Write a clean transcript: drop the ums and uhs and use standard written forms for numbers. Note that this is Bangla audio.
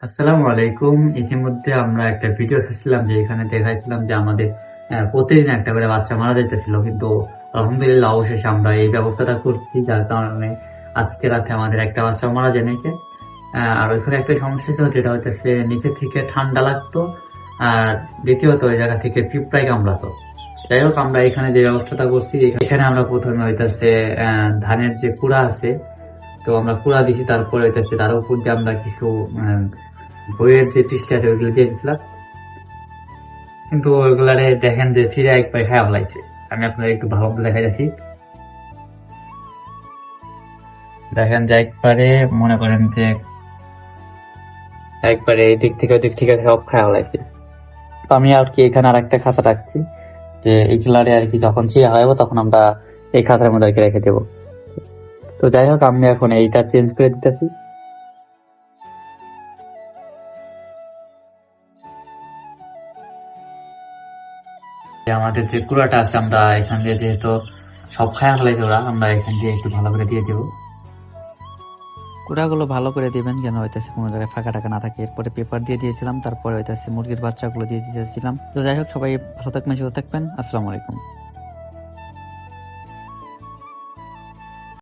আসসালামু আলাইকুম। ইতিমধ্যে আমরা একটা ভিডিও ছাড়ছিলাম যে এখানে দেখাইছিলাম যে আমাদের প্রতিদিন একটা করে বাচ্চা মারা যাইতেছিল। কিন্তু আলহামদুলিল্লাহ অবশেষে আমরা এই ব্যবস্থাটা করছি যার কারণে আজকে রাতে আমাদের একটা বাচ্চাও মারা যায় নাকি। আর ওইখানে একটা সমস্যা ছিল যেটা হইতেছে নিচে থেকে ঠান্ডা লাগতো, আর দ্বিতীয়ত ওই জায়গা থেকে পিঁপড়াই কামড়াতো। যাই হোক, আমরা এখানে যে ব্যবস্থাটা করছি এখানে আমরা প্রথমে হইতেছে ধানের যে কুড়া আছে, তো আমরা কুড়া দিছি, তারপরে হইতেছে তার উপর দিয়ে আমরা কিছু বইয়ের যে পৃষ্ঠা আছে ওইগুলো দিয়ে দিছিলাম। কিন্তু ওইগুলারে দেখেন যে ফিরে একবার খারাপ লাগছে। আমি আপনার একটু ভালো করে দেখা যাচ্ছি, দেখেন যে একবারে মনে করেন যে একবারে এই দিক থেকে ওই দিক থেকে সব খারাপ লাগছে। তো আমি আর কি এখানে আর একটা খাঁচা রাখছি, যে এইগুলারে আর কি যখন ছিঁড়া হয়ে তখন আমরা এই খাঁচার মধ্যে আর কি রেখে দেবো। তো যাই হোক, আমি এখন এইটা চেঞ্জ করে দিতেছি। আমাদের যে কুড়াটা আছে আমরা এখান দিয়ে যেহেতু সব খায়া ফেলাইছে ওরা, আমরা এখান দিয়ে একটু ভালো করে দিয়ে দেবো। কুড়াগুলো ভালো করে দিবেন যেন হইতেছে কোনো জায়গায় ফাঁকা টাকা না থাকে। এরপরে পেপার দিয়ে দিয়েছিলাম, তারপরে হইতেছে মুরগির বাচ্চাগুলো দিয়ে দিয়েছিলাম। তো যাই হোক, সবাই ভালো থাকবেন, সুস্থ থাকবেন। আসসালামু আলাইকুম।